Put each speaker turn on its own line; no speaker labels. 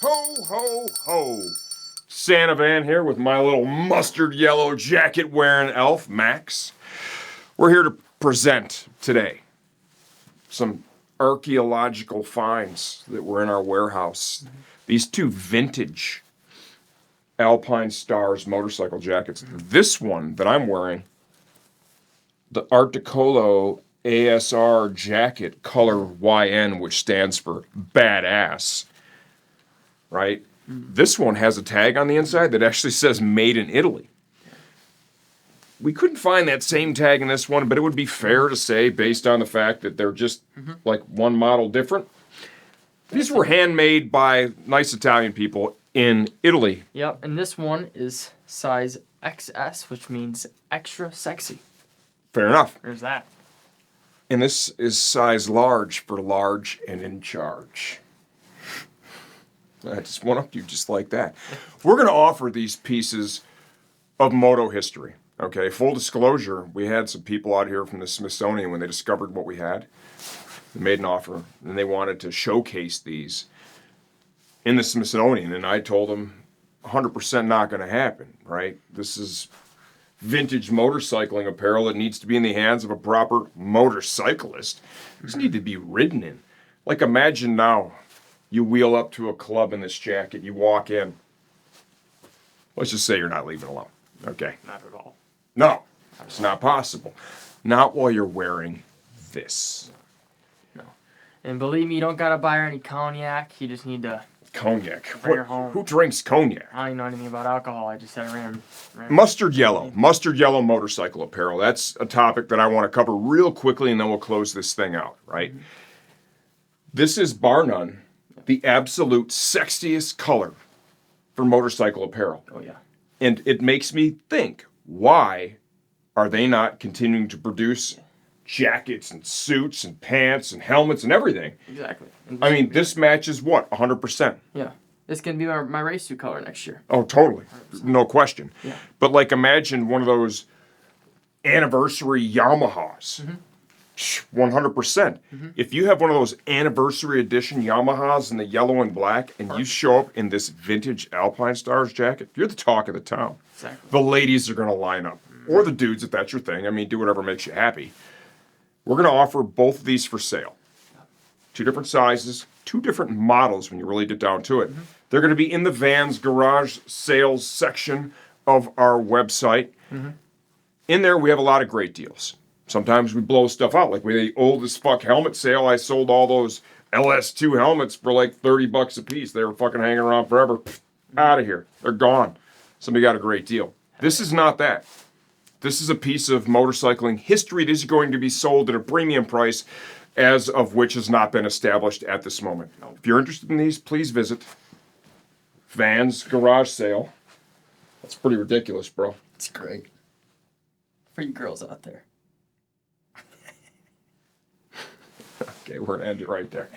Ho, ho, ho. Santa Van here with my little mustard yellow jacket wearing elf, Max. We're here to present today some archaeological finds that were in our warehouse. These two vintage Alpinestars motorcycle jackets. This one that I'm wearing, the Art Deco ASR jacket, color YN, which stands for badass, right? This one has a tag on the inside that actually says made in Italy. We couldn't find that same tag in this one, but it would be fair to say, based on the fact that they're just like one model different. These were handmade by nice Italian people in Italy.
Yep, and this one is size XS, which means extra sexy.
Fair enough.
There's that.
And this is size large for large and in charge. I just went up to you just like that. We're going to offer these pieces of moto history. Okay, full disclosure, we had some people out here from the Smithsonian when they discovered what we had. They made an offer, and they wanted to showcase these in the Smithsonian, and I told them 100% not going to happen, right? This is vintage motorcycling apparel that needs to be in the hands of a proper motorcyclist. These need to be ridden in. Like, imagine now you wheel up to a club in this jacket, you walk in. Let's just say you're not leaving alone, okay?
Not at all.
No, it's not possible. Not while you're wearing this.
No. And believe me, you don't gotta buy her any cognac. You just need to
Cognac.
bring her home.
Who drinks cognac?
I don't even know anything about alcohol. I just said random.
Mustard yellow motorcycle apparel. That's a topic that I want to cover real quickly, and then we'll close this thing out, right? This is, bar none, the absolute sexiest color for motorcycle apparel.
Oh, yeah.
And it makes me think, why are they not continuing to produce jackets and suits and pants and helmets and everything?
Exactly.
I mean, this matches what? 100%.
Yeah. It's going to be my race suit color next year.
Oh, totally. 100%. No question.
Yeah.
But, like, imagine one of those anniversary Yamahas. 100%. If you have one of those anniversary edition Yamahas in the yellow and black, and you show up in this vintage Alpinestars jacket, you're the talk of the town.
Exactly.
The ladies are going to line up. Or the dudes, if that's your thing. I mean, do whatever makes you happy. We're going to offer both of these for sale. 2 different sizes, 2 different models when you really get down to it. They're going to be in the Vans garage sales section of our website. In there, we have a lot of great deals. Sometimes we blow stuff out. Like with the old as fuck helmet sale, I sold all those LS2 helmets for like $30 a piece. They were fucking hanging around forever. Out of here. They're gone. Somebody got a great deal. This is not that. This is a piece of motorcycling history that is going to be sold at a premium price, as of which has not been established at this moment. If you're interested in these, please visit Vans Garage Sale. That's pretty ridiculous, bro.
It's great. For you girls out there.
Okay, we're going to end it right there.